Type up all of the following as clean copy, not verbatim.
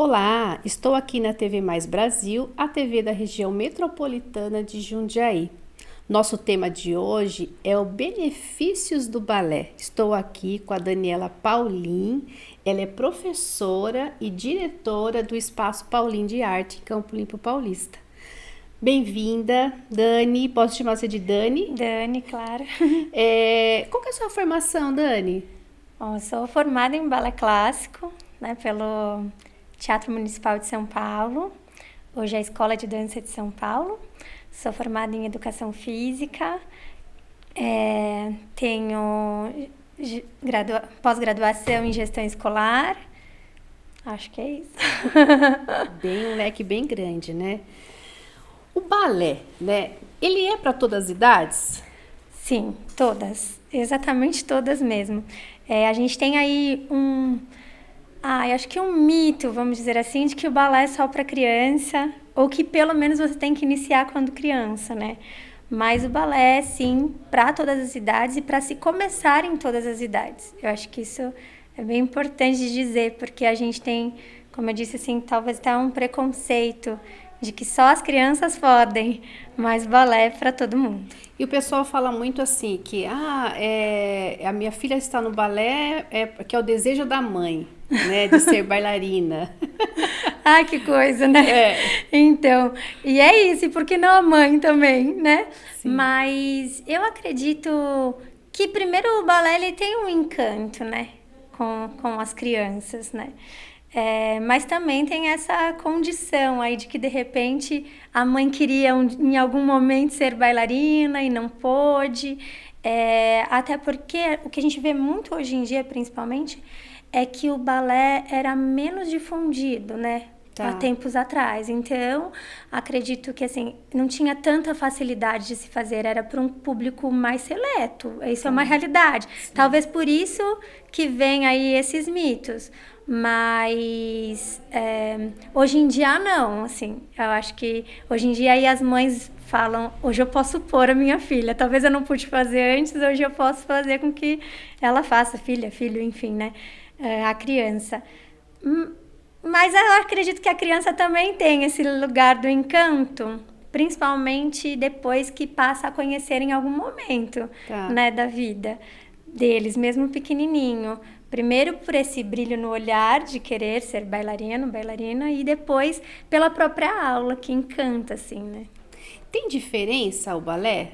Olá, estou aqui na TV Mais Brasil, a TV da região metropolitana de Jundiaí. Nosso tema de hoje é o benefícios do balé. Estou aqui com a Daniela Paulin, ela é professora e diretora do Espaço Paulin de Arte em Campo Limpo Paulista. Bem-vinda, Dani. Posso chamar você de Dani? Dani, claro. Qual que é a sua formação, Dani? Bom, eu sou formada em balé clássico, né, pelo Teatro Municipal de São Paulo, hoje é a Escola de Dança de São Paulo. Sou formada em Educação Física, tenho pós-graduação em Gestão Escolar, acho que é isso. Um leque bem grande, né? O balé, né? Ele é para todas as idades? Sim, todas, exatamente todas mesmo. A gente tem aí eu acho que um mito, vamos dizer assim, de que o balé é só para criança, ou que pelo menos você tem que iniciar quando criança, né? Mas o balé é sim para todas as idades e para se começar em todas as idades. Eu acho que isso é bem importante de dizer, porque a gente tem, como eu disse assim, talvez até um preconceito de que só as crianças podem, mas balé é para todo mundo. E o pessoal fala muito assim, que a minha filha está no balé, que é o desejo da mãe, né, de ser bailarina. Ai, que coisa, né? Então, e é isso, e por que não a mãe também, né? Sim. Mas eu acredito que primeiro o balé ele tem um encanto, né? Com as crianças, né? Mas também tem essa condição aí de que de repente a mãe queria em algum momento ser bailarina e não pôde. Até porque o que a gente vê muito hoje em dia, principalmente, é que o balé era menos difundido, né? Há tempos atrás. Então, acredito que assim, não tinha tanta facilidade de se fazer, era para um público mais seleto. Isso é uma realidade. Sim. Talvez por isso que vem aí esses mitos. Mas hoje em dia não, assim, eu acho que hoje em dia aí as mães falam, hoje eu posso pôr a minha filha, talvez eu não pude fazer antes, hoje eu posso fazer com que ela faça, filha, filho, enfim, né, a criança. Mas eu acredito que a criança também tem esse lugar do encanto, principalmente depois que passa a conhecer em algum momento, né, da vida deles, mesmo pequenininho. Primeiro por esse brilho no olhar de querer ser bailarina, e depois pela própria aula, que encanta, assim, né? Tem diferença o balé?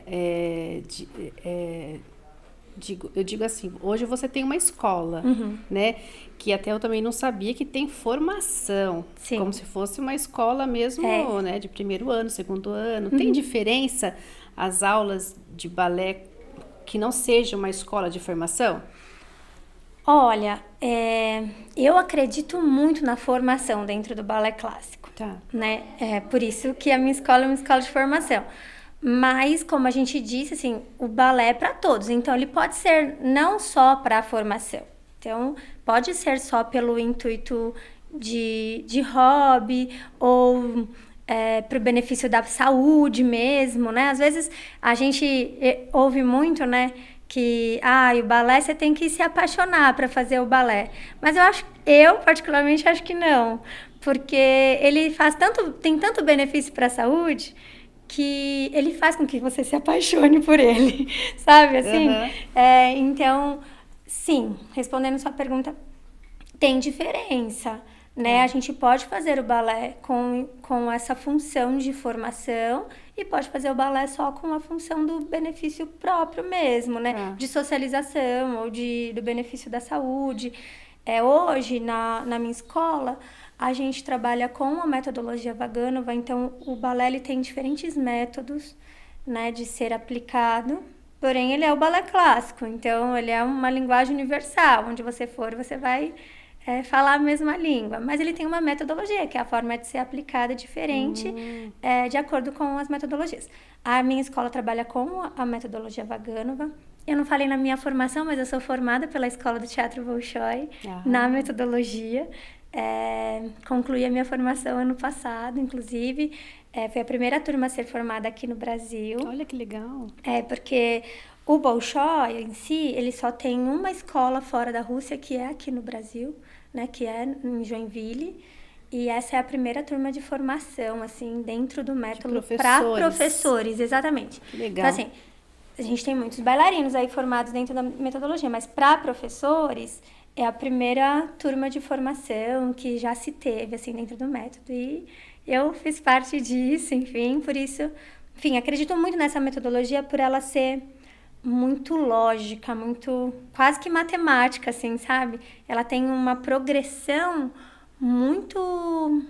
Eu digo assim, hoje você tem uma escola, né? Que até eu também não sabia que tem formação. Sim. Como se fosse uma escola mesmo, né? De primeiro ano, segundo ano. Tem diferença as aulas de balé que não seja uma escola de formação? Olha, eu acredito muito na formação dentro do balé clássico, né? Por isso que a minha escola é uma escola de formação. Mas, como a gente disse, assim, o balé é para todos. Então, ele pode ser não só para a formação. Então, pode ser só pelo intuito de hobby ou para o benefício da saúde mesmo, né? Às vezes, a gente ouve muito, né? Que o balé você tem que se apaixonar para fazer o balé. Mas eu particularmente acho que não, porque ele tem tanto benefício para a saúde que ele faz com que você se apaixone por ele, sabe assim? Então, sim, respondendo sua pergunta, tem diferença, né? A gente pode fazer o balé com essa função de formação e pode fazer o balé só com a função do benefício próprio mesmo, né? De socialização ou do benefício da saúde. Hoje, na minha escola, a gente trabalha com a metodologia Vaganova, então o balé ele tem diferentes métodos, né, de ser aplicado, porém ele é o balé clássico, então ele é uma linguagem universal, onde você for, você vai falar a mesma língua, mas ele tem uma metodologia, que é a forma de ser aplicada diferente, de acordo com as metodologias. A minha escola trabalha com a metodologia Vaganova. Eu não falei na minha formação, mas eu sou formada pela Escola do Teatro Bolshoi na metodologia. Concluí a minha formação ano passado, inclusive. Foi a primeira turma a ser formada aqui no Brasil. Olha que legal! Porque o Bolshoi em si, ele só tem uma escola fora da Rússia, que é aqui no Brasil, né? Que é em Joinville. E essa é a primeira turma de formação, assim, dentro do método De para professores. professores, exatamente. Que legal. Então, assim, a gente tem muitos bailarinos aí formados dentro da metodologia, mas para professores é a primeira turma de formação que já se teve, assim, dentro do método. E eu fiz parte disso, enfim, por isso... Enfim, acredito muito nessa metodologia por ela ser muito lógica, muito quase que matemática, assim, sabe? Ela tem uma progressão muito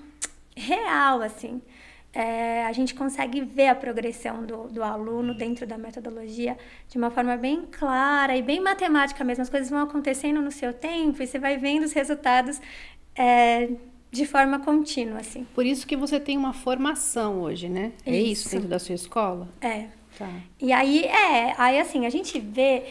real, assim. A gente consegue ver a progressão do aluno dentro da metodologia de uma forma bem clara e bem matemática mesmo. As coisas vão acontecendo no seu tempo e você vai vendo os resultados de forma contínua, assim. Por isso que você tem uma formação hoje, né? É isso dentro da sua escola? É. Tá. E aí, assim, a gente vê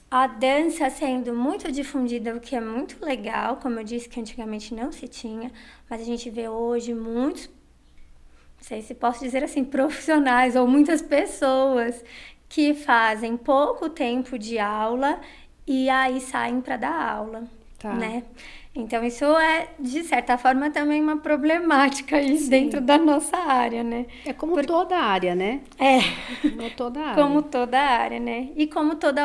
a dança sendo muito difundida, o que é muito legal, como eu disse, que antigamente não se tinha, mas a gente vê hoje muitos, não sei se posso dizer assim, profissionais ou muitas pessoas que fazem pouco tempo de aula e aí saem para dar aula, né? Então, isso é, de certa forma, também uma problemática aí dentro da nossa área, né? É como toda área, né? Como toda área. Como toda área, né? E como toda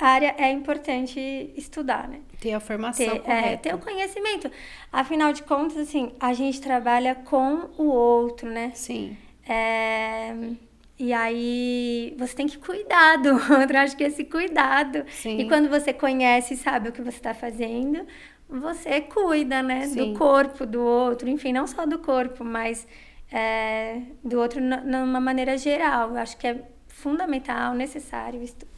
área é importante estudar, né? Ter a formação correta. Ter o conhecimento. Afinal de contas, assim, a gente trabalha com o outro, né? Sim. E aí, você tem que cuidar do outro. Acho que esse cuidado. Sim. E quando você conhece e sabe o que você está fazendo, você cuida, né? Sim. Do corpo do outro. Enfim, não só do corpo, mas do outro numa maneira geral. Eu acho que é fundamental, necessário o estudo.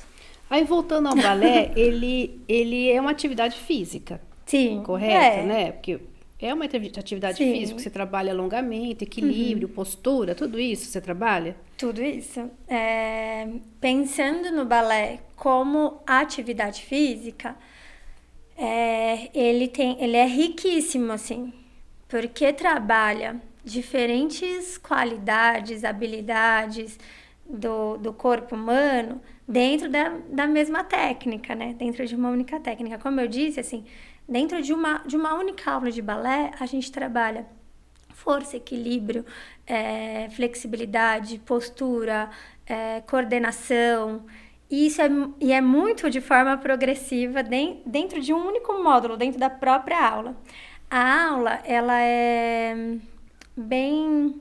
Aí, voltando ao balé, ele é uma atividade física. Sim. Correto, né? Porque é uma atividade Sim. física, você trabalha alongamento, equilíbrio, postura, tudo isso você trabalha? Tudo isso. Pensando no balé como atividade física, ele é riquíssimo, assim, porque trabalha diferentes qualidades, habilidades do corpo humano dentro da mesma técnica, né? Dentro de uma única técnica. Como eu disse, assim, dentro de uma única aula de balé, a gente trabalha força, equilíbrio, flexibilidade, postura, coordenação. E isso é muito de forma progressiva dentro de um único módulo, dentro da própria aula. A aula, ela é bem...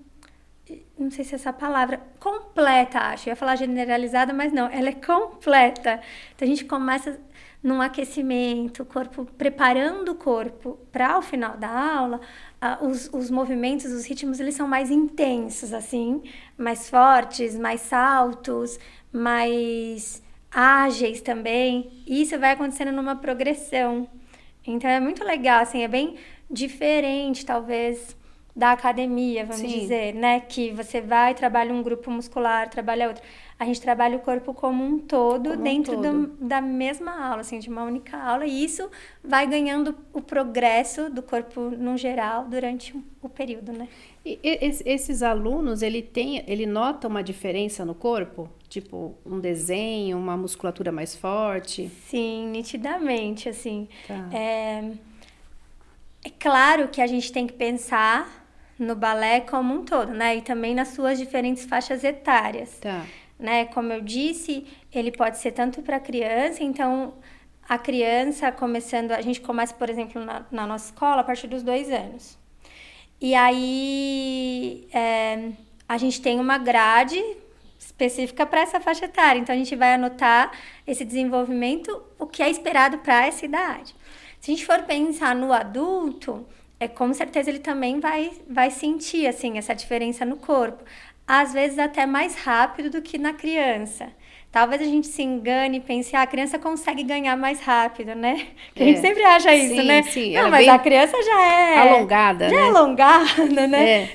Não sei se é essa palavra... Completa, acho. Eu ia falar generalizada, mas não. Ela é completa. Então, a gente começa num aquecimento, preparando o corpo para o final da aula. Os movimentos, os ritmos, eles são mais intensos, assim. Mais fortes, mais saltos, mais ágeis também. E isso vai acontecendo numa progressão. Então, é muito legal, assim. É bem diferente, talvez, da academia, vamos dizer, né? Que você vai, trabalha um grupo muscular, trabalha outro. A gente trabalha o corpo como um todo dentro da mesma aula, assim, de uma única aula. E isso vai ganhando o progresso do corpo no geral durante o período, né? E esses alunos, ele nota uma diferença no corpo? Tipo, um desenho, uma musculatura mais forte? Sim, nitidamente, assim. Tá. É claro que a gente tem que pensar no balé como um todo, né? E também nas suas diferentes faixas etárias. Tá. Né? Como eu disse, ele pode ser tanto para criança, então a criança a gente começa, por exemplo, na nossa escola a partir dos 2 anos. E aí a gente tem uma grade específica para essa faixa etária, então a gente vai anotar esse desenvolvimento, o que é esperado para essa idade. Se a gente for pensar no adulto, com certeza ele também vai sentir assim, essa diferença no corpo. Às vezes até mais rápido do que na criança. Talvez a gente se engane e pense, a criança consegue ganhar mais rápido, né? Porque a gente sempre acha isso, né? Sim, não, mas a criança já é... alongada, já né? é alongada, né?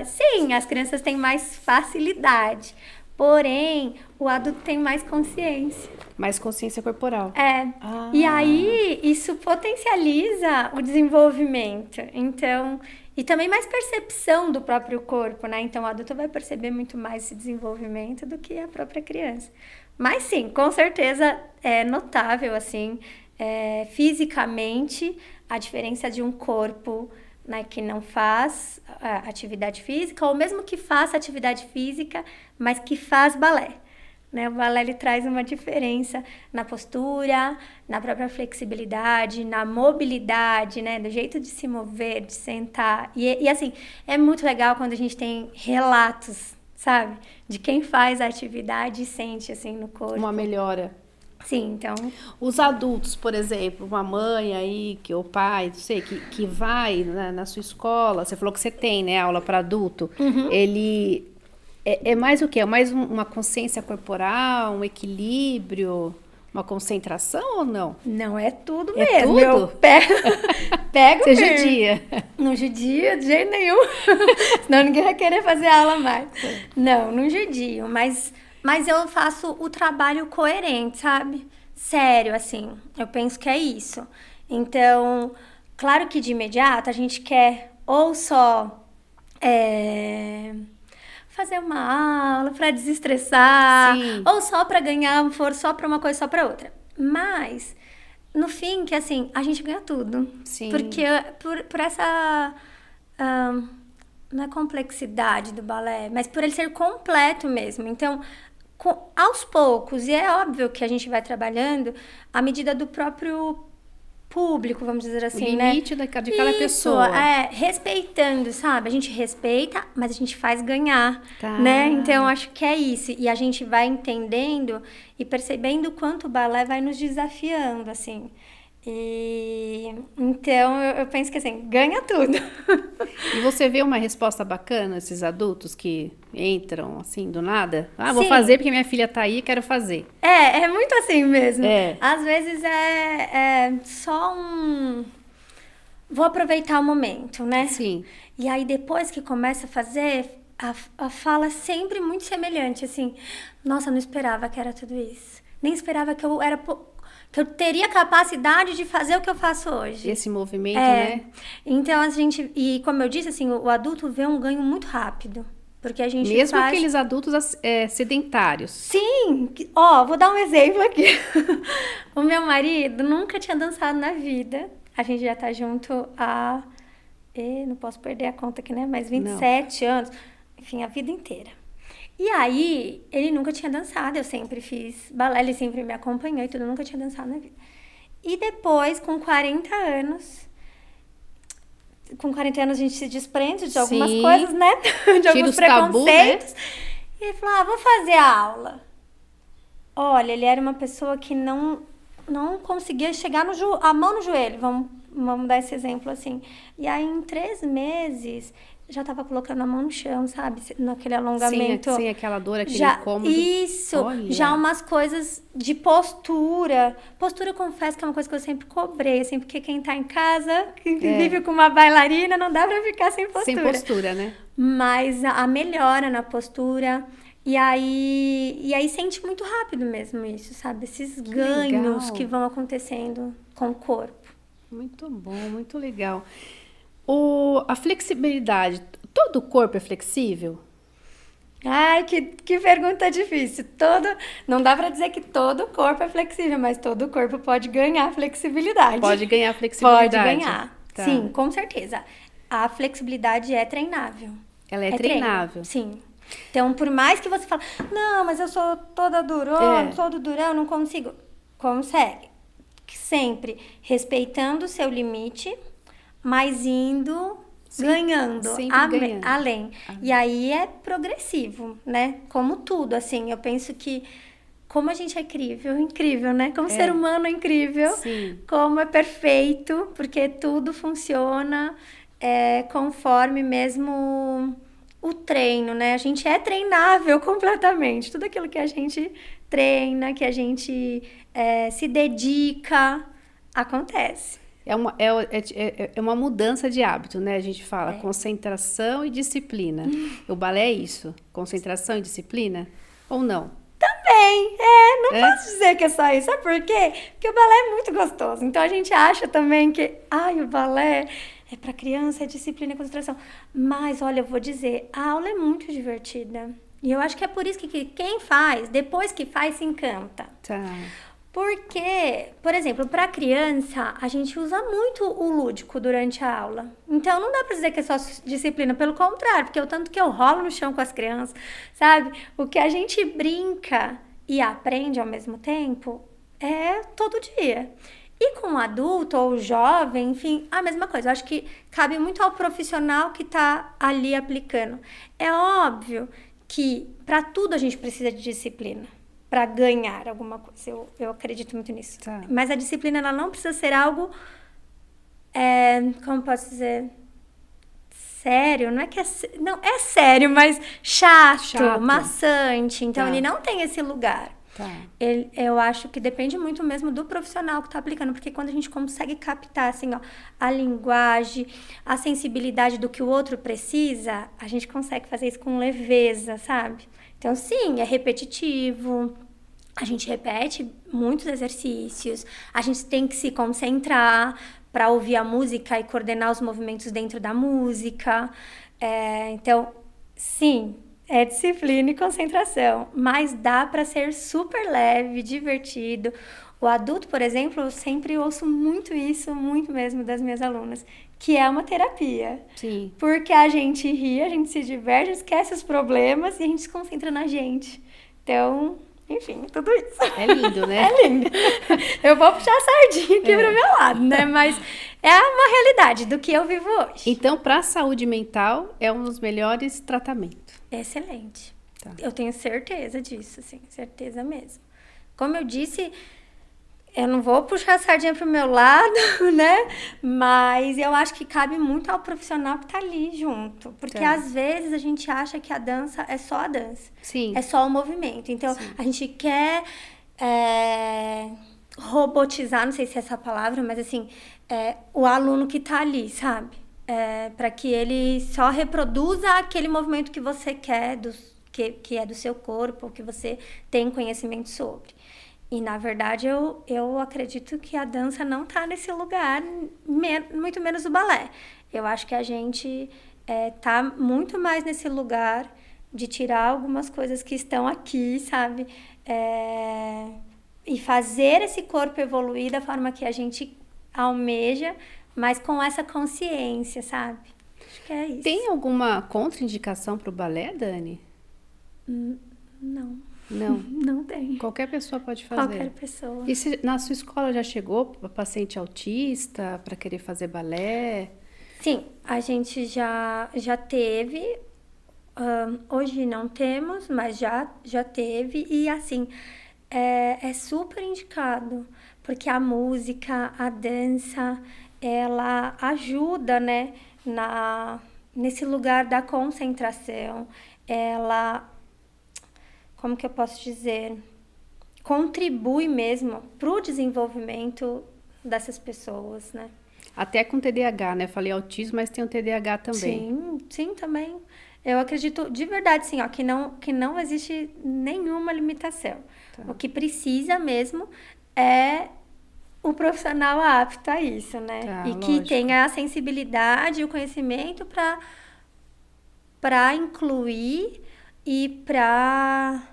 Sim, as crianças têm mais facilidade. Porém, o adulto tem mais consciência. Mais consciência corporal. E aí, isso potencializa o desenvolvimento. Então... E também mais percepção do próprio corpo, né? Então, o adulto vai perceber muito mais esse desenvolvimento do que a própria criança. Mas, sim, com certeza é notável, assim, fisicamente, a diferença de um corpo né, que não faz atividade física, ou mesmo que faça atividade física, mas que faz balé. Né? O balé ele traz uma diferença na postura, na própria flexibilidade, na mobilidade, né? Do jeito de se mover, de sentar. E assim, é muito legal quando a gente tem relatos, sabe? De quem faz a atividade e sente assim no corpo. Uma melhora. Sim, então... Os adultos, por exemplo, uma mãe aí, ou pai, não sei, que vai na sua escola, você falou que você tem, né, aula para adulto, ele... É mais o quê? É mais uma consciência corporal, um equilíbrio, uma concentração ou não? Não, é tudo é mesmo. Tudo? Eu pego Você judia? Não judio de jeito nenhum. Senão ninguém vai querer fazer aula mais. Não, não judio. Mas eu faço o trabalho coerente, sabe? Sério, assim. Eu penso que é isso. Então, claro que de imediato a gente quer ou só... fazer uma aula para desestressar, Sim. ou só para ganhar força, só para uma coisa, só para outra. Mas, no fim, que assim, a gente ganha tudo. Sim. Porque por essa... não é complexidade do balé, mas por ele ser completo mesmo. Então, aos poucos, e é óbvio que a gente vai trabalhando à medida do próprio público, vamos dizer assim, né? O limite de cada pessoa. Respeitando, sabe? A gente respeita, mas a gente faz ganhar, Tá. né? Então, acho que é isso. E a gente vai entendendo e percebendo o quanto o balé vai nos desafiando, assim. E então, eu penso que, assim, ganha tudo. E você vê uma resposta bacana, esses adultos que entram, assim, do nada? Vou Sim. fazer porque minha filha tá aí e quero fazer. É muito assim mesmo. É. Às vezes é só vou aproveitar o momento, né? Sim. E aí, depois que começa a fazer, a fala é sempre muito semelhante, assim. Nossa, não esperava que era tudo isso. Nem esperava que eu teria capacidade de fazer o que eu faço hoje. Esse movimento, né? Então, e como eu disse, assim, o adulto vê um ganho muito rápido. Porque a gente mesmo aqueles adultos sedentários. Sim! Vou dar um exemplo aqui. O meu marido nunca tinha dançado na vida. A gente já tá junto há... não posso perder a conta aqui, né? Mas 27 anos. Enfim, a vida inteira. E aí, ele nunca tinha dançado. Eu sempre fiz balé, ele sempre me acompanhou e tudo. Nunca tinha dançado na vida. E depois, com 40 anos... Com 40 anos a gente se desprende de algumas coisas, né? De alguns preconceitos. Tabu, né? E ele falou, vou fazer a aula. Olha, ele era uma pessoa que não conseguia chegar a mão no joelho. Vamos dar esse exemplo assim. E aí, em 3 meses, já tava colocando a mão no chão, sabe? Naquele alongamento. Sem aquela dor, aquele incômodo. Isso. Olha. Já umas coisas de postura. Postura, confesso que é uma coisa que eu sempre cobrei, assim, porque quem tá em casa, que vive com uma bailarina, não dá pra ficar sem postura. Sem postura, né? Mas a melhora na postura... E aí sente muito rápido mesmo isso, sabe? Esses ganhos que vão acontecendo com o corpo. Muito bom, muito legal. A flexibilidade, todo o corpo é flexível? Ai, que pergunta difícil. Não dá pra dizer que todo o corpo é flexível, mas todo o corpo pode ganhar flexibilidade. Pode ganhar flexibilidade. Pode ganhar, tá. Sim, com certeza. A flexibilidade é treinável. Ela é treinável? Sim. Então, por mais que você fale, não, mas eu sou toda durona, todo durão, não consigo. Consegue. Sempre respeitando o seu limite, mas indo ganhando, além. E aí é progressivo, né? Como tudo, assim. Eu penso que como a gente é incrível, né? Como ser humano é incrível. Sim. Como é perfeito, porque tudo funciona conforme mesmo... o treino, né? A gente é treinável completamente. Tudo aquilo que a gente treina, que a gente se dedica, acontece. É uma mudança de hábito, né? A gente fala concentração e disciplina. O balé é isso? Concentração e disciplina? Ou não? Também, não posso dizer que é só isso. Sabe por quê? Porque o balé é muito gostoso. Então, a gente acha também que, o balé... é para criança, é disciplina e concentração. Mas, olha, eu vou dizer, a aula é muito divertida. E eu acho que é por isso que quem faz, depois que faz, se encanta. Tá. Porque, por exemplo, para criança, a gente usa muito o lúdico durante a aula. Então, não dá para dizer que é só disciplina, pelo contrário, porque o tanto que eu rolo no chão com as crianças, sabe? O que a gente brinca e aprende ao mesmo tempo é todo dia. E com o adulto ou jovem, enfim, a mesma coisa. Eu acho que cabe muito ao profissional que está ali aplicando. É óbvio que para tudo a gente precisa de disciplina para ganhar alguma coisa. Eu acredito muito nisso. Tá. Mas a disciplina ela não precisa ser algo, como posso dizer, sério. Não é que não é sério, mas chato. Maçante. Então ele não tem esse lugar. Tá. Eu acho que depende muito mesmo do profissional que está aplicando, porque quando a gente consegue captar assim, ó, a linguagem, a sensibilidade do que o outro precisa, a gente consegue fazer isso com leveza, sabe? Então, sim, é repetitivo, a gente repete muitos exercícios, a gente tem que se concentrar para ouvir a música e coordenar os movimentos dentro da música. Então, sim, é disciplina e concentração, mas dá para ser super leve, divertido. O adulto, por exemplo, eu sempre ouço muito isso, muito mesmo das minhas alunas, que é uma terapia. Sim. Porque a gente ri, a gente se diverte, esquece os problemas e a gente se concentra na gente. Então, enfim, tudo isso. É lindo, né? É lindo. Eu vou puxar a sardinha aqui pro meu lado, né? Mas é uma realidade do que eu vivo hoje. Então, para a saúde mental, é um dos melhores tratamentos. Excelente. Tá. Eu tenho certeza disso, assim, certeza mesmo. Como eu disse, eu não vou puxar a sardinha pro meu lado, né? Mas eu acho que cabe muito ao profissional que tá ali junto. Porque às vezes a gente acha que a dança é só a dança. Sim. É só o movimento. Então, a gente quer robotizar, não sei se é essa palavra, mas assim, o aluno que tá ali, sabe? Para que ele só reproduza aquele movimento que você quer, que é do seu corpo, que você tem conhecimento sobre. E, na verdade, eu acredito que a dança não está nesse lugar, muito menos o balé. Eu acho que a gente tá muito mais nesse lugar de tirar algumas coisas que estão aqui, sabe? E fazer esse corpo evoluir da forma que a gente almeja, mas com essa consciência, sabe? Acho que é isso. Tem alguma contraindicação para o balé, Dani? Não. Não? Não tem. Qualquer pessoa pode fazer? Qualquer pessoa. E na sua escola já chegou paciente autista para querer fazer balé? Sim, a gente já teve. Hoje não temos, mas já teve. E assim, é super indicado, porque a música, a dança, ela ajuda, né, nesse lugar da concentração. Ela, como que eu posso dizer, contribui mesmo para o desenvolvimento dessas pessoas, né? Até com TDAH, né? Eu falei autismo, mas tem o TDAH também. Sim, também. Eu acredito de verdade, sim, ó, que não existe nenhuma limitação. Tá. O que precisa mesmo é o profissional apto a isso, né? Tá, e lógico. Que tenha a sensibilidade e o conhecimento para incluir e para,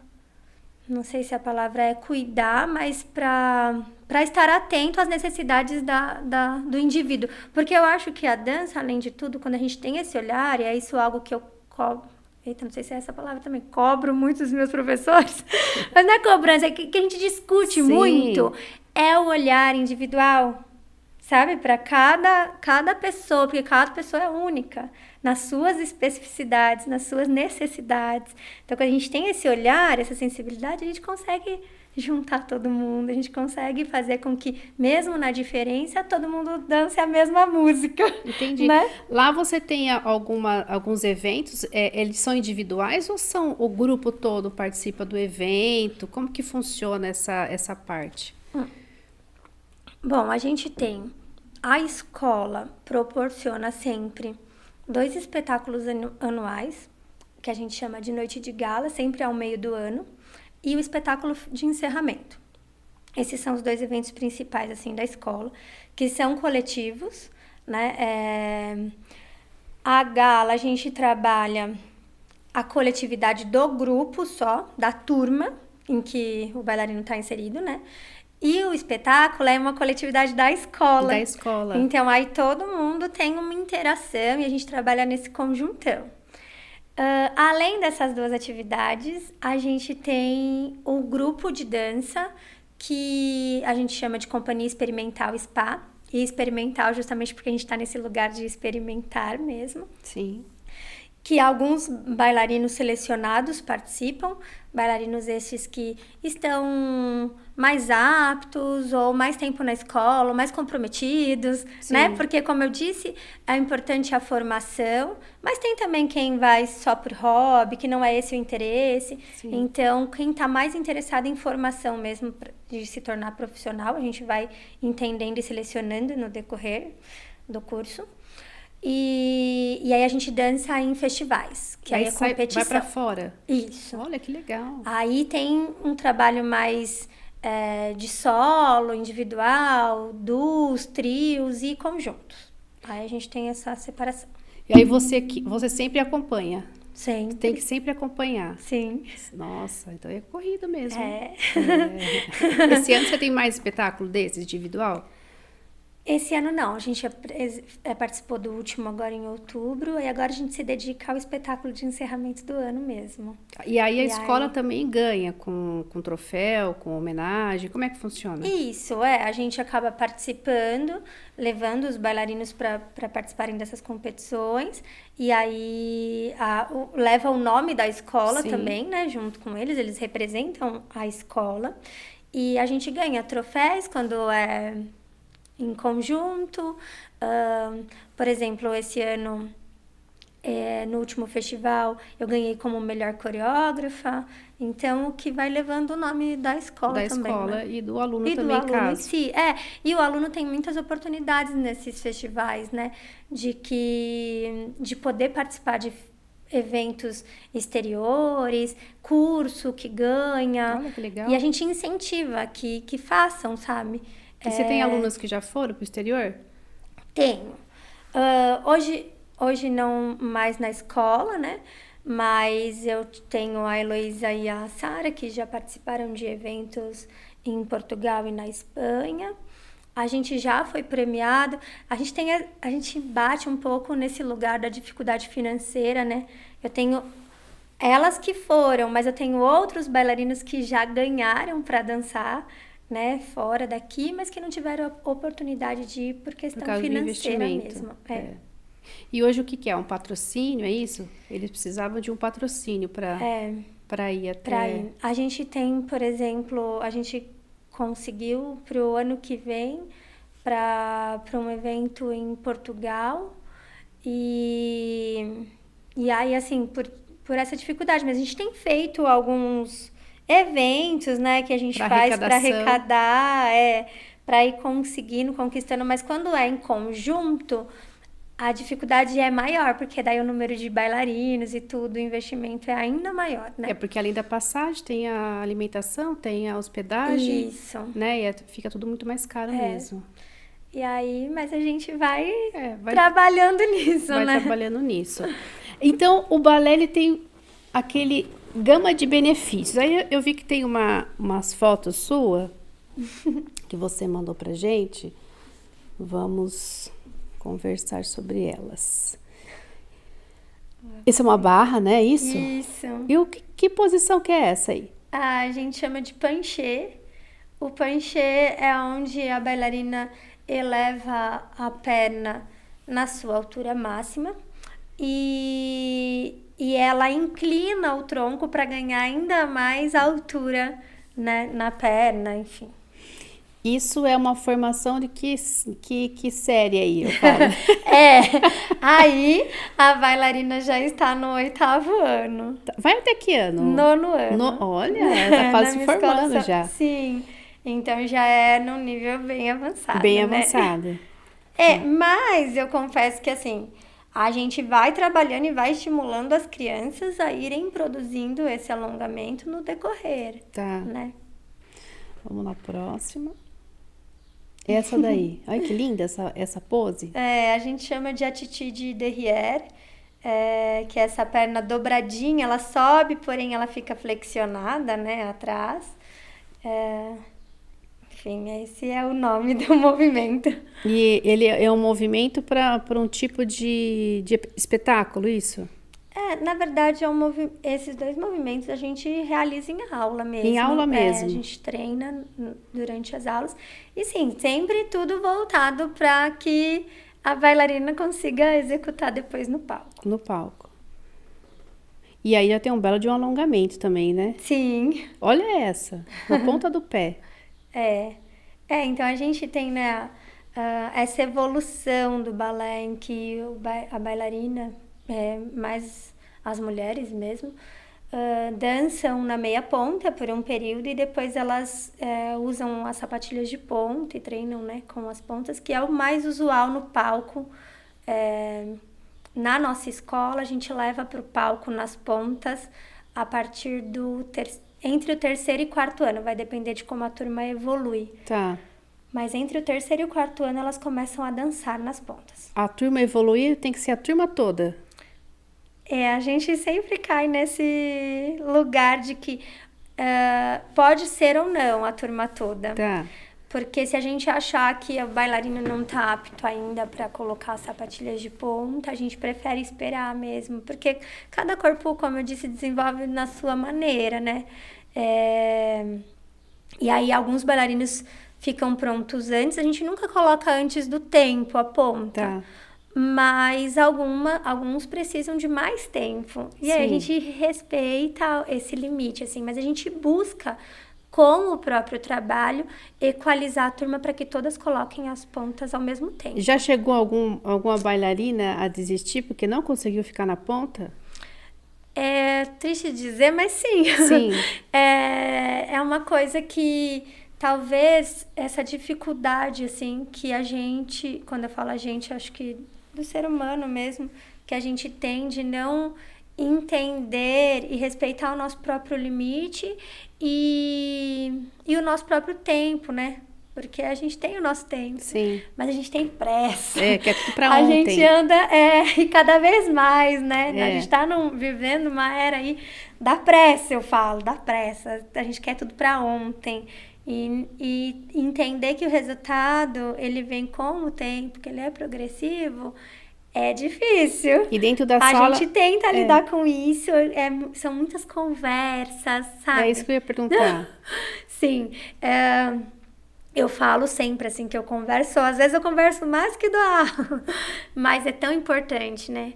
não sei se a palavra é cuidar, mas para estar atento às necessidades do indivíduo. Porque eu acho que a dança, além de tudo, quando a gente tem esse olhar, e é isso algo que eu cobro, não sei se é essa palavra também, cobro muito dos meus professores, mas não é cobrança, é que a gente discute muito, é o olhar individual, sabe? Para cada pessoa, porque cada pessoa é única, nas suas especificidades, nas suas necessidades. Então, quando a gente tem esse olhar, essa sensibilidade, a gente consegue juntar todo mundo, a gente consegue fazer com que, mesmo na diferença, todo mundo dance a mesma música. Entendi. Né? Lá você tem alguns eventos, eles são individuais ou o grupo todo participa do evento? Como que funciona essa parte? Bom, a gente tem, a escola proporciona sempre 2 espetáculos anuais, que a gente chama de Noite de Gala, sempre ao meio do ano, e o espetáculo de encerramento. Esses são os 2 eventos principais, assim, da escola, que são coletivos, né? A gala, a gente trabalha a coletividade do grupo só, da turma, em que o bailarino está inserido, né? E o espetáculo é uma coletividade da escola. Da escola. Então, aí todo mundo tem uma interação e a gente trabalha nesse conjuntão. Além dessas duas atividades, a gente tem o grupo de dança, que a gente chama de Companhia Experimental Spa. E experimental justamente porque a gente está nesse lugar de experimentar mesmo. Sim. Que alguns bailarinos selecionados participam, bailarinos esses que estão mais aptos ou mais tempo na escola, ou mais comprometidos, Sim. né? Porque, como eu disse, é importante a formação, mas tem também quem vai só por hobby, que não é esse o interesse. Sim. Então, quem está mais interessado em formação mesmo, de se tornar profissional, a gente vai entendendo e selecionando no decorrer do curso. E aí a gente dança em festivais, que aí é competição. Vai pra fora. Isso. Olha, que legal. Aí tem um trabalho mais de solo, individual, duos, trios e conjuntos. Aí a gente tem essa separação. E aí você sempre acompanha? Sempre. Tem que sempre acompanhar. Sim. Nossa, então é corrido mesmo. É. Esse ano você tem mais espetáculo desse, individual? Esse ano não, a gente participou do último agora em outubro e agora a gente se dedica ao espetáculo de encerramento do ano mesmo. E aí a escola também ganha com troféu, com homenagem, como é que funciona? Isso, a gente acaba participando, levando os bailarinos para participarem dessas competições e aí leva o nome da escola. Sim. Também, né, junto com eles representam a escola e a gente ganha troféus quando é em conjunto. Por exemplo, esse ano, no último festival, eu ganhei como melhor coreógrafa. Então, o que vai levando o nome da escola também. Da escola, né? E do aluno e também, do aluno em si. E o aluno tem muitas oportunidades nesses festivais, né? De poder participar de eventos exteriores, curso que ganha. Olha, que legal. E a gente incentiva que façam, sabe? E você tem alunos que já foram para o exterior? Tenho. Hoje não mais na escola, né? Mas eu tenho a Heloísa e a Sara, que já participaram de eventos em Portugal e na Espanha. A gente já foi premiado. A gente bate um pouco nesse lugar da dificuldade financeira, né? Eu tenho elas que foram, mas eu tenho outros bailarinos que já ganharam para dançar, né, fora daqui, mas que não tiveram a oportunidade de ir por questão financeira mesmo. E hoje o que é? Um patrocínio, é isso? Eles precisavam de um patrocínio para ir até... A gente tem, por exemplo, a gente conseguiu para o ano que vem para um evento em Portugal e aí, assim, por essa dificuldade, mas a gente tem feito alguns eventos, né, que a gente faz para arrecadar, para ir conquistando, mas quando é em conjunto, a dificuldade é maior, porque daí o número de bailarinos e tudo, o investimento é ainda maior, né? Porque além da passagem, tem a alimentação, tem a hospedagem. Isso. Né? E fica tudo muito mais caro mesmo. E aí, mas a gente vai trabalhando nisso, né? Vai trabalhando nisso. Então, o balé, ele tem aquele gama de benefícios. Aí eu vi que tem umas fotos suas que você mandou pra gente. Vamos conversar sobre elas. Isso é uma barra, né? Isso? Isso. E que posição que é essa aí? A gente chama de penché. O penché é onde a bailarina eleva a perna na sua altura máxima e ela inclina o tronco para ganhar ainda mais altura, né, na perna, enfim. Isso é uma formação de que série aí, eu falo? Aí a bailarina já está no 8º ano. Vai até que ano? 9º ano. Olha, tá quase se formando já. Sim, então já é num nível bem avançado, Bem né? avançado. Mas eu confesso que assim, a gente vai trabalhando e vai estimulando as crianças a irem produzindo esse alongamento no decorrer. Tá. Né? Vamos na próxima. Essa daí. Olha que linda essa pose. A gente chama de attitude derrière, que é essa perna dobradinha, ela sobe, porém ela fica flexionada, né, atrás. Enfim, esse é o nome do movimento. E ele é um movimento para um tipo de espetáculo, isso? Na verdade, esses dois movimentos a gente realiza em aula mesmo. Em aula mesmo. A gente treina durante as aulas. E sim, sempre tudo voltado para que a bailarina consiga executar depois no palco. No palco. E aí já tem um belo de um alongamento também, né? Sim. Olha essa, na ponta do pé. Então a gente tem, né, essa evolução do balé em que a bailarina, mais as mulheres mesmo, dançam na meia ponta por um período e depois elas usam as sapatilhas de ponta e treinam, né, com as pontas, que é o mais usual no palco. Na nossa escola, a gente leva para o palco nas pontas a partir entre o terceiro e quarto ano. Vai depender de como a turma evolui. Tá. Mas entre o terceiro e o quarto ano, elas começam a dançar nas pontas. A turma evoluir tem que ser a turma toda. A gente sempre cai nesse lugar de que pode ser ou não a turma toda. Tá. Porque se a gente achar que o bailarino não tá apto ainda para colocar sapatilhas de ponta, a gente prefere esperar mesmo. Porque cada corpo, como eu disse, desenvolve na sua maneira, né? E aí alguns bailarinos ficam prontos antes, a gente nunca coloca antes do tempo a ponta. Tá. Mas alguns precisam de mais tempo. E aí a gente respeita esse limite, assim, mas a gente busca, com o próprio trabalho, equalizar a turma para que todas coloquem as pontas ao mesmo tempo. Já chegou alguma bailarina a desistir porque não conseguiu ficar na ponta? É triste dizer, mas sim. Sim. É uma coisa que talvez essa dificuldade, assim, que a gente, quando eu falo a gente, acho que do ser humano mesmo, que a gente tem de não entender e respeitar o nosso próprio limite e o nosso próprio tempo, né? Porque a gente tem o nosso tempo. Sim. Mas a gente tem pressa. Quer tudo pra ontem. A gente anda, e cada vez mais, né? A gente tá vivendo uma era aí da pressa, eu falo, da pressa. A gente quer tudo pra ontem. E entender que o resultado, ele vem com o tempo, que ele é progressivo, é difícil. E dentro da sala... A gente tenta lidar com isso, são muitas conversas, sabe? É isso que eu ia perguntar. Sim, eu falo sempre assim que eu converso, às vezes eu converso mais que dou aula, mas é tão importante, né?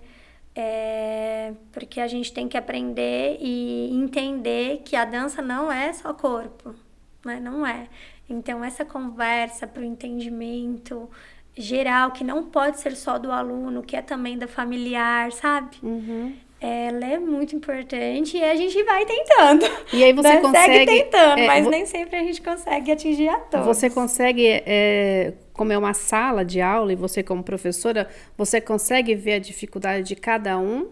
Porque a gente tem que aprender e entender que a dança não é só corpo, né? Não é. Então, essa conversa para o entendimento geral, que não pode ser só do aluno, que é também da familiar, sabe? Uhum. Ela é muito importante e a gente vai tentando. E aí você consegue... Segue tentando, mas nem sempre a gente consegue atingir a todos. Você consegue, como é uma sala de aula e você como professora, você consegue ver a dificuldade de cada um?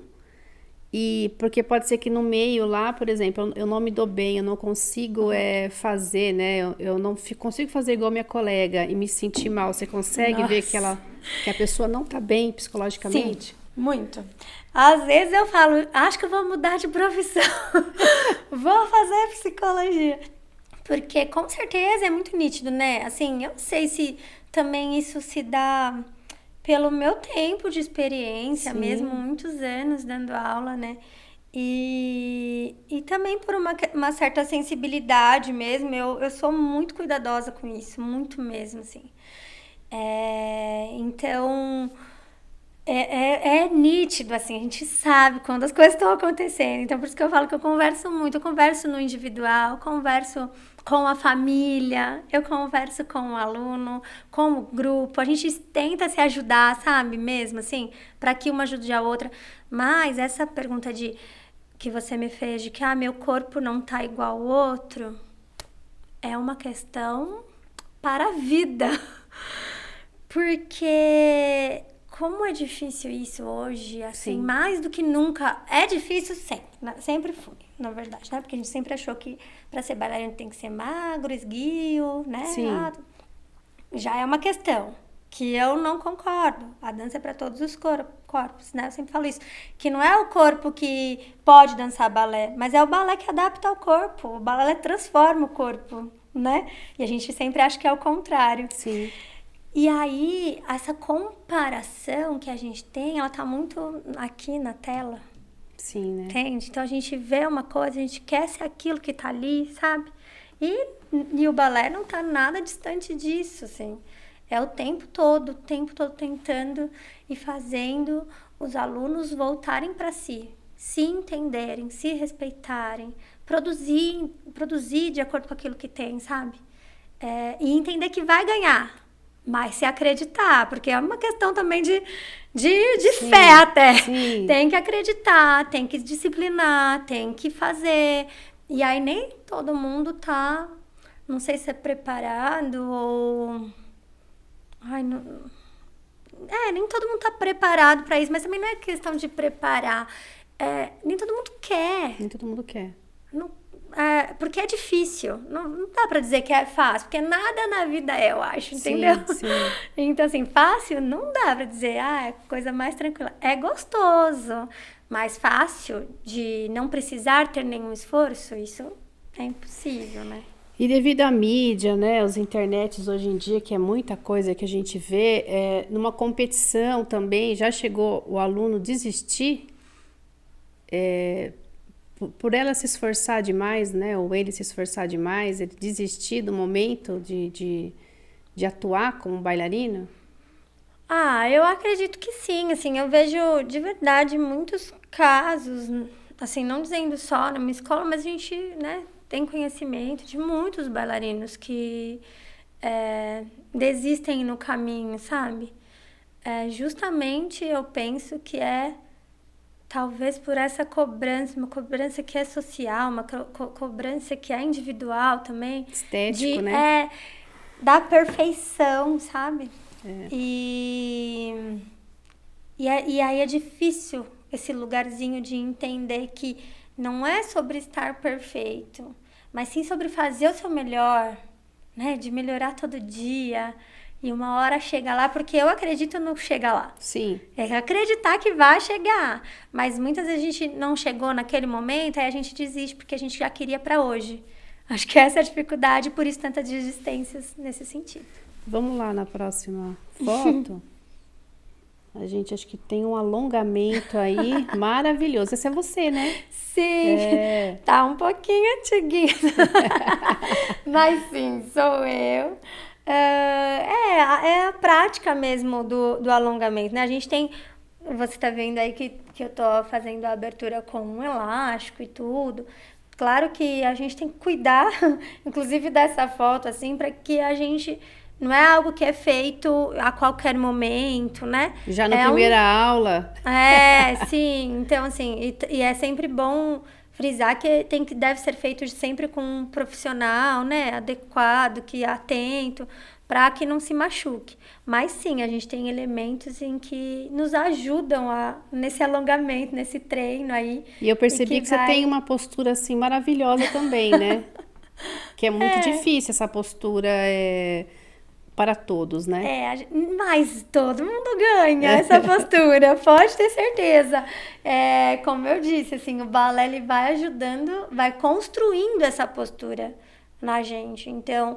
E porque pode ser que no meio lá, por exemplo, eu não me dou bem, eu não consigo fazer, né? Eu não consigo fazer igual minha colega e me sentir mal. Você consegue ver que a pessoa não tá bem psicologicamente? Sim, muito. Às vezes eu falo, acho que eu vou mudar de profissão. Vou fazer psicologia. Porque com certeza é muito nítido, né? Assim, eu não sei se também isso se dá pelo meu tempo de experiência, mesmo muitos anos dando aula, né? E também por uma certa sensibilidade mesmo. Eu sou muito cuidadosa com isso, muito mesmo, assim. Então... É nítido, assim, a gente sabe quando as coisas estão acontecendo. Então, por isso que eu falo que eu converso muito. Eu converso no individual, converso com a família, eu converso com o aluno, com o grupo. A gente tenta se ajudar, sabe, mesmo, assim, para que uma ajude a outra. Mas essa pergunta que você me fez de que, meu corpo não tá igual ao outro, é uma questão para a vida. Porque... como é difícil isso hoje, assim, mais do que nunca. É difícil sempre, né? Sempre foi, na verdade, né? Porque a gente sempre achou que para ser bailarino tem que ser magro, esguio, né? Sim. Já é uma questão que eu não concordo. A dança é para todos os corpos, né? Eu sempre falo isso, que não é o corpo que pode dançar balé, mas é o balé que adapta ao corpo. O balé transforma o corpo. né? E a gente sempre acha que é o contrário. Sim. E aí, essa comparação que a gente tem, ela tá muito aqui na tela. Sim, né? Entende? Então a gente vê uma coisa, a gente quer ser aquilo que tá ali, sabe? E o balé não tá nada distante disso, assim. É o tempo todo tentando e fazendo os alunos voltarem para si, se entenderem, se respeitarem, produzir de acordo com aquilo que tem, sabe? E entender que vai ganhar, mas se acreditar, porque é uma questão também de fé até. Sim. Tem que acreditar, tem que disciplinar, tem que fazer. E aí nem todo mundo tá, não sei se é preparado ou... Ai, não... nem todo mundo tá preparado para isso, mas também não é questão de preparar. Nem todo mundo quer. Nem todo mundo quer. Não, porque é difícil. Não dá pra dizer que é fácil, porque nada na vida é, eu acho, entendeu? Sim. Então, assim, fácil não dá pra dizer, é coisa mais tranquila. É gostoso, mas fácil de não precisar ter nenhum esforço, isso é impossível, né? E devido à mídia, né, os internets hoje em dia, que é muita coisa que a gente vê, numa competição também, já chegou o aluno desistir por ela se esforçar demais, né, ou ele se esforçar demais, ele desistir do momento de atuar como bailarino? Eu acredito que sim, assim, eu vejo de verdade muitos casos, assim, não dizendo só na minha escola, mas a gente, né, tem conhecimento de muitos bailarinos que desistem no caminho, sabe? Justamente eu penso que talvez por essa cobrança, uma cobrança que é social, uma cobrança que é individual também. Estético, né? Da perfeição, sabe? É. E aí é difícil esse lugarzinho de entender que não é sobre estar perfeito, mas sim sobre fazer o seu melhor, né? De melhorar todo dia. E uma hora chega lá, porque eu acredito no chega lá. Sim. É acreditar que vai chegar. Mas muitas vezes a gente não chegou naquele momento, aí a gente desiste, porque a gente já queria para hoje. Acho que essa é a dificuldade, por isso tantas desistências nesse sentido. Vamos lá na próxima foto. A gente acho que tem um alongamento aí maravilhoso. Esse é você, né? Sim, tá um pouquinho antiguinho. Mas sim, sou eu. É a prática mesmo do alongamento, né? A gente tem... Você tá vendo aí que eu tô fazendo a abertura com um elástico e tudo. Claro que a gente tem que cuidar, inclusive dessa foto, assim, para que a gente... Não é algo que é feito a qualquer momento, né? Já na primeira aula. Sim. Então, assim, e é sempre bom frisar que deve ser feito sempre com um profissional, né? Adequado, que é atento, para que não se machuque. Mas sim, a gente tem elementos em que nos ajudam nesse alongamento, nesse treino aí. E eu percebi que você tem uma postura, assim, maravilhosa também, né? Que é muito difícil essa postura... para todos, né? Mas todo mundo ganha essa postura, pode ter certeza. Como eu disse, assim, o balé ele vai ajudando, vai construindo essa postura na gente. Então,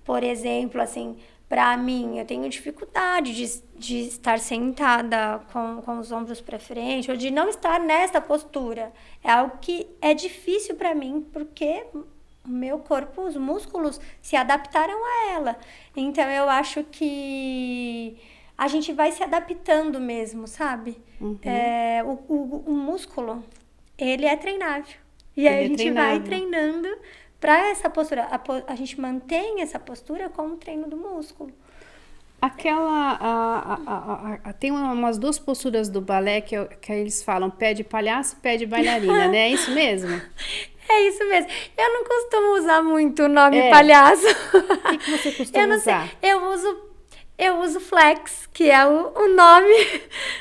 por exemplo, assim, para mim, eu tenho dificuldade de estar sentada com os ombros para frente, ou de não estar nessa postura. É algo que é difícil para mim, porque... o meu corpo, os músculos se adaptaram a ela. Então, eu acho que a gente vai se adaptando mesmo, sabe? Uhum. O músculo, ele é treinável. E aí a gente vai treinando para essa postura. A gente mantém essa postura como treino do músculo. Tem umas duas posturas do balé que eles falam pé de palhaço, pé de bailarina, né? É isso mesmo? É isso mesmo. Eu não costumo usar muito o nome palhaço. O que você costuma usar? Eu uso flex, que é o nome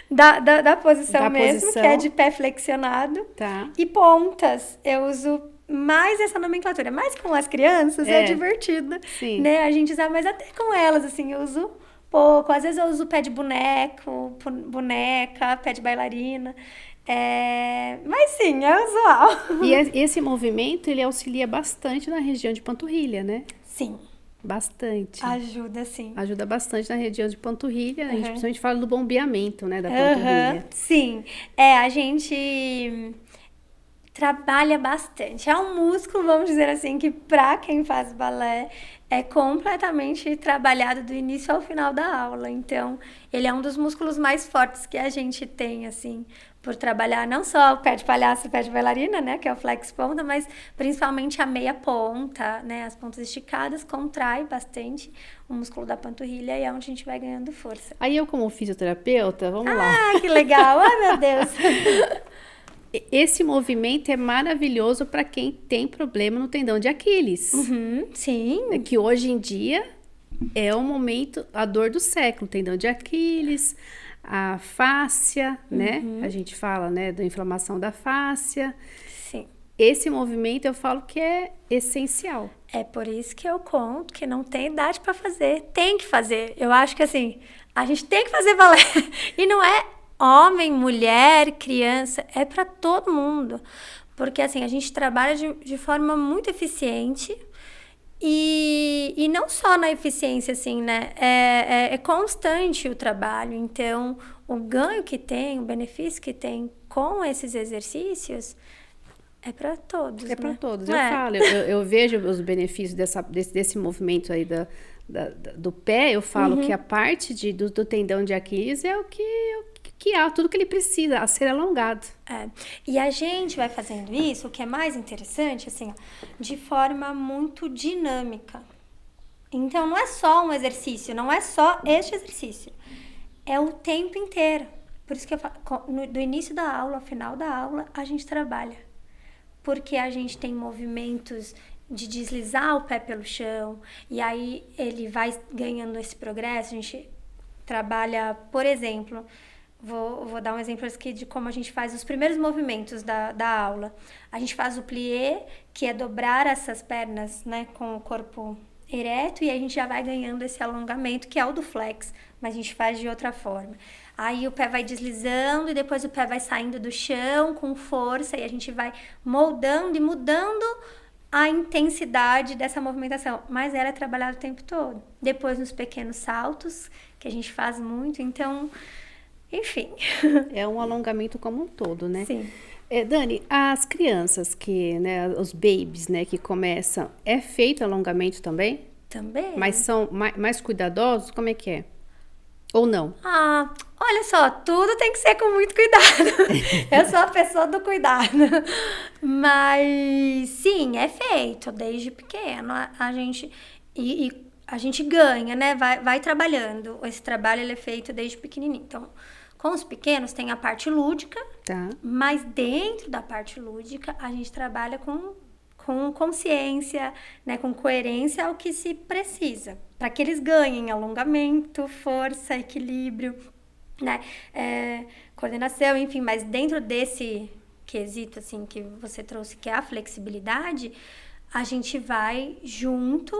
da posição mesmo, que é de pé flexionado. Tá. E pontas. Eu uso mais essa nomenclatura. Mas com as crianças é divertido. Sim. Né? A gente usa mais até com elas, assim, eu uso pouco. Às vezes eu uso pé de boneco, boneca, pé de bailarina. Mas sim, é usual. E esse movimento, ele auxilia bastante na região de panturrilha, né? Sim. Bastante. Ajuda, sim. Ajuda bastante na região de panturrilha. A gente principalmente fala do bombeamento, né, da panturrilha. Sim. A gente trabalha bastante. É um músculo, vamos dizer assim, que para quem faz balé é completamente trabalhado do início ao final da aula. Então, ele é um dos músculos mais fortes que a gente tem, assim, por trabalhar não só o pé de palhaço e o pé de bailarina, né, que é o flex ponta, mas principalmente a meia ponta, né, as pontas esticadas, contrai bastante o músculo da panturrilha e é onde a gente vai ganhando força. Aí eu, como fisioterapeuta, vamos lá. Ah, que legal! Ai, meu Deus! Esse movimento é maravilhoso para quem tem problema no tendão de Aquiles. Sim. É que hoje em dia é o momento, a dor do século, tendão de Aquiles, a fáscia, né? A gente fala, né, da inflamação da fáscia. Sim. Esse movimento eu falo que é essencial. É por isso que eu conto que não tem idade para fazer, tem que fazer. Eu acho que assim, a gente tem que fazer balé. E não é homem, mulher, criança, é para todo mundo. Porque assim, a gente trabalha de forma muito eficiente e não só na eficiência, assim, né? É constante o trabalho. Então, o ganho que tem, o benefício que tem com esses exercícios é para todos, É para todos. Eu vejo os benefícios desse movimento aí do pé. Eu falo que a parte do tendão de Aquiles é o que há, tudo que ele precisa a ser alongado. E a gente vai fazendo isso, o que é mais interessante, assim, ó, de forma muito dinâmica. Então, não é só um exercício, não é só este exercício. É o tempo inteiro. Por isso que eu falo, do início da aula ao final da aula, a gente trabalha. Porque a gente tem movimentos de deslizar o pé pelo chão, e aí ele vai ganhando esse progresso. A gente trabalha, por exemplo, vou dar um exemplo aqui de como a gente faz os primeiros movimentos da aula. A gente faz o plié, que é dobrar essas pernas, né, com o corpo ereto, e aí a gente já vai ganhando esse alongamento, que é o do flex, mas a gente faz de outra forma. Aí o pé vai deslizando e depois o pé vai saindo do chão com força e a gente vai moldando e mudando a intensidade dessa movimentação. Mas ela é trabalhada o tempo todo. Depois nos pequenos saltos, que a gente faz muito, então, enfim. É um alongamento como um todo, né? Sim. Dani, as crianças né, os babies, né, que começam, é feito alongamento também? Também. Mas são mais cuidadosos? Como é que é? Ou não? Olha só, tudo tem que ser com muito cuidado. Eu sou a pessoa do cuidado. Mas, sim, é feito desde pequeno. A gente... a gente ganha, né? Vai trabalhando. Esse trabalho ele é feito desde pequenininho. Então, com os pequenos tem a parte lúdica. Tá. Mas dentro da parte lúdica, a gente trabalha com consciência, né, com coerência ao que se precisa, para que eles ganhem alongamento, força, equilíbrio, né, coordenação, enfim, mas dentro desse quesito, assim, que você trouxe, que é a flexibilidade, a gente vai junto,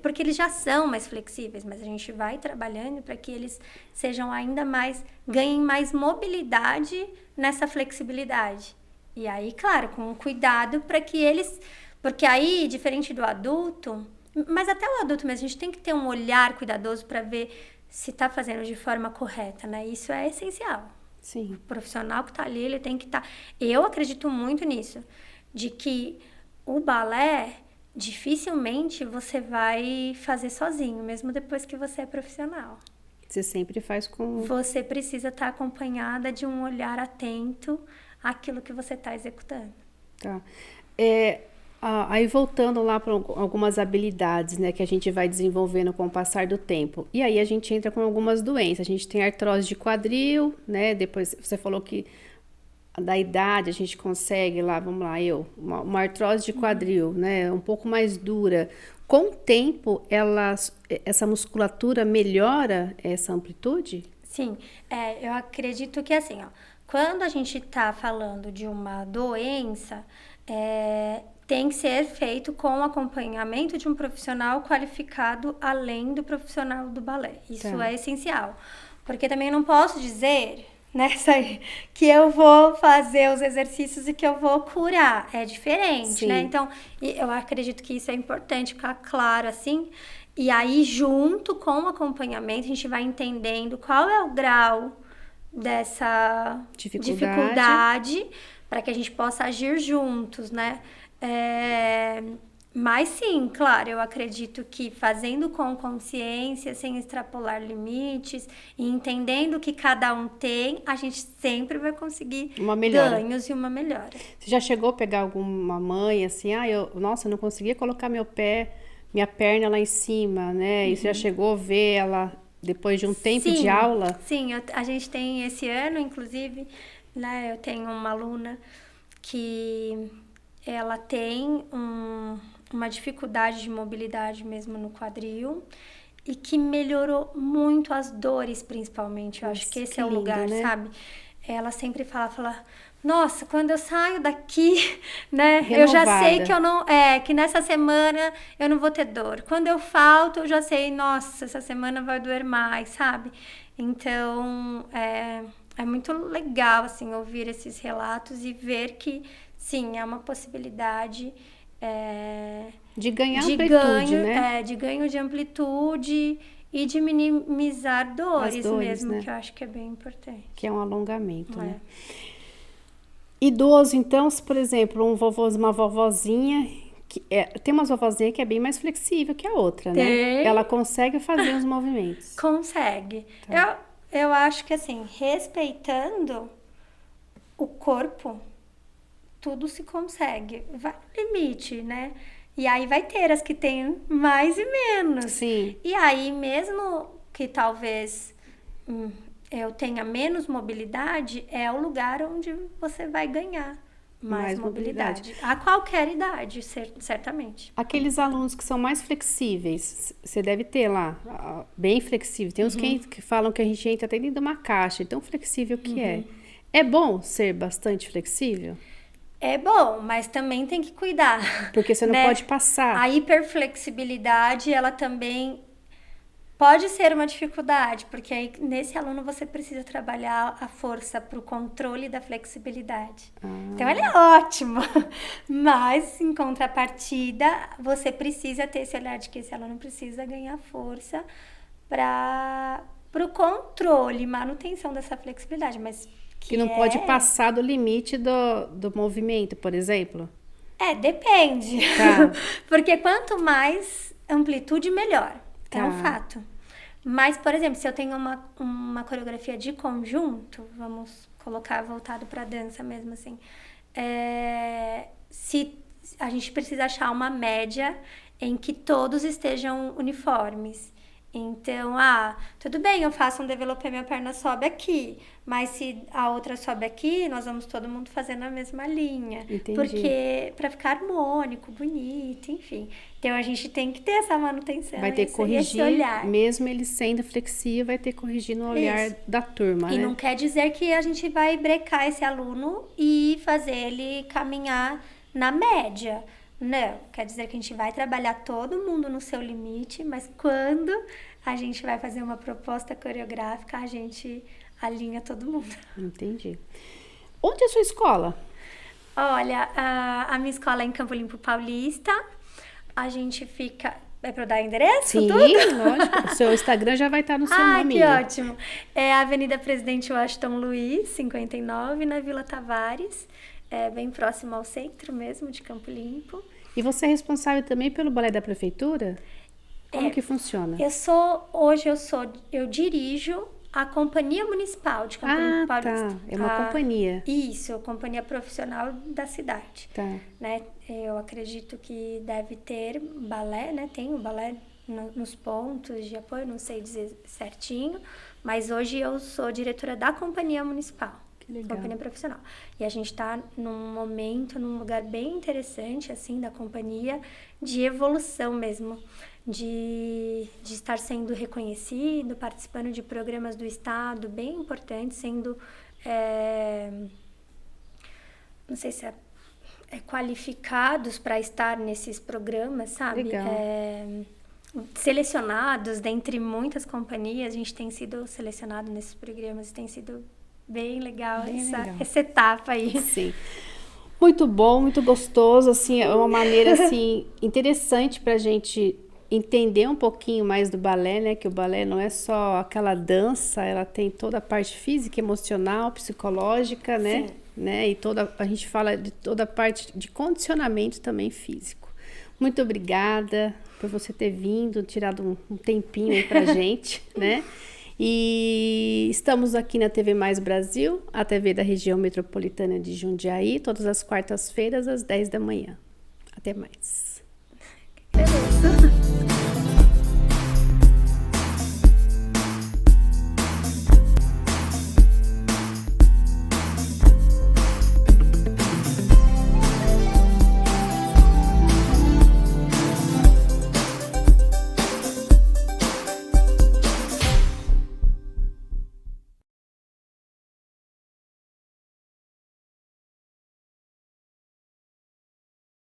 porque eles já são mais flexíveis, mas a gente vai trabalhando para que eles sejam ainda mais, ganhem mais mobilidade nessa flexibilidade. E aí, claro, com cuidado para que eles... Porque aí, diferente do adulto, mas até o adulto mesmo, a gente tem que ter um olhar cuidadoso para ver se está fazendo de forma correta, né? Isso é essencial. Sim. O profissional que está ali, ele tem que estar... Eu acredito muito nisso, de que o balé, dificilmente você vai fazer sozinho, mesmo depois que você é profissional. Você sempre faz com... Você precisa estar acompanhada de um olhar atento àquilo que você está executando. Tá. Aí voltando lá para algumas habilidades, né, que a gente vai desenvolvendo com o passar do tempo. E aí a gente entra com algumas doenças. A gente tem artrose de quadril, né? Depois você falou que da idade a gente consegue lá, vamos lá, uma artrose de quadril, né, um pouco mais dura. Com o tempo, essa musculatura melhora essa amplitude? Sim, eu acredito que assim, ó, quando a gente está falando de uma doença, tem que ser feito com o acompanhamento de um profissional qualificado além do profissional do balé. Isso é essencial. Porque também não posso dizer, nessa aí, que eu vou fazer os exercícios e que eu vou curar. É diferente, Sim. né? Então, eu acredito que isso é importante ficar claro, assim. E aí, junto com o acompanhamento, a gente vai entendendo qual é o grau dessa dificuldade para que a gente possa agir juntos, né? Mas sim, claro, eu acredito que fazendo com consciência, sem extrapolar limites e entendendo o que cada um tem, a gente sempre vai conseguir ganhos e uma melhora. Você já chegou a pegar alguma mãe assim, nossa, eu não conseguia colocar minha perna lá em cima, né? E você já chegou a ver ela depois de um tempo de aula? Sim, a gente tem esse ano, inclusive, né? Eu tenho uma aluna que ela tem uma dificuldade de mobilidade mesmo no quadril e que melhorou muito as dores, principalmente. Eu acho que esse é o lugar, né? Sabe? Ela sempre fala, nossa, quando eu saio daqui, né, renovada. Eu já sei que eu não, que nessa semana eu não vou ter dor. Quando eu falto, eu já sei, nossa, essa semana vai doer mais, sabe? Então, é muito legal, assim, ouvir esses relatos e ver que, sim, é uma possibilidade de ganhar amplitude, né? De ganho de amplitude e de minimizar dores mesmo, né? Que eu acho que é bem importante. Que é um alongamento, né? Idoso, então, se, por exemplo, uma vovozinha, tem umas vovozinhas que é bem mais flexível que a outra, né? Ela consegue fazer os movimentos. Consegue. Tá. Eu acho que, assim, respeitando o corpo, tudo se consegue. Vai no limite, né? E aí vai ter as que têm mais e menos. Sim. E aí, mesmo que talvez eu tenha menos mobilidade, é o lugar onde você vai ganhar mais mobilidade. A qualquer idade, certamente. Aqueles alunos que são mais flexíveis, você deve ter lá, bem flexível. Tem uns que falam que a gente entra até dentro de uma caixa, tão flexível que é. É bom ser bastante flexível? É bom, mas também tem que cuidar. Porque você não pode passar. A hiperflexibilidade, ela também pode ser uma dificuldade, porque aí nesse aluno você precisa trabalhar a força para o controle da flexibilidade. Então, ele é ótimo, mas em contrapartida, você precisa ter esse olhar de que esse aluno precisa ganhar força para o controle, manutenção dessa flexibilidade, mas que não pode passar do limite do movimento, por exemplo? Depende. Tá. Porque quanto mais amplitude, melhor. É um fato. Mas, por exemplo, se eu tenho uma coreografia de conjunto, vamos colocar voltado para dança mesmo assim, se a gente precisa achar uma média em que todos estejam uniformes. Então, tudo bem, eu faço um développé, minha perna sobe aqui, mas se a outra sobe aqui, nós vamos todo mundo fazer na mesma linha. Entendi. Porque para ficar harmônico, bonito, enfim. Então, a gente tem que ter essa manutenção. Vai ter que corrigir, mesmo ele sendo flexível, vai ter que corrigir no olhar da turma, e né? não quer dizer que a gente vai brecar esse aluno e fazer ele caminhar na média. Não, quer dizer que a gente vai trabalhar todo mundo no seu limite, mas quando a gente vai fazer uma proposta coreográfica, a gente alinha todo mundo. Entendi. Onde é a sua escola? Olha, a minha escola é em Campo Limpo Paulista. A gente fica... É para eu dar endereço? Sim, tudo? Lógico. O seu Instagram já vai estar no seu nome. Que ótimo. É a Avenida Presidente Washington Luiz, 59, na Vila Tavares. Bem próximo ao centro mesmo, de Campo Limpo. E você é responsável também pelo balé da prefeitura? Como que funciona? Eu dirijo a Companhia Municipal de Campo Limpo Paulista. Tá. É uma companhia. Isso, a companhia profissional da cidade. Tá. Né? Eu acredito que deve ter balé, né? Tem o balé nos pontos de apoio, não sei dizer certinho, mas hoje eu sou diretora da Companhia Municipal. Legal. Companhia profissional. E a gente está num lugar bem interessante, assim, da companhia, de evolução mesmo, de estar sendo reconhecido, participando de programas do Estado bem importantes, sendo, não sei se qualificados para estar nesses programas, sabe? Legal. Selecionados dentre muitas companhias, a gente tem sido selecionado nesses programas e tem sido bem legal, essa etapa aí. Sim. Muito bom, muito gostoso, assim, é uma maneira, assim, interessante pra gente entender um pouquinho mais do balé, né, que o balé não é só aquela dança, ela tem toda a parte física, emocional, psicológica, né, né, e a gente fala de toda a parte de condicionamento também físico. Muito obrigada por você ter vindo, tirado um tempinho aí pra gente, né, e estamos aqui na TV Mais Brasil, a TV da região metropolitana de Jundiaí, todas as quartas-feiras às 10 da manhã. Até mais. Beleza.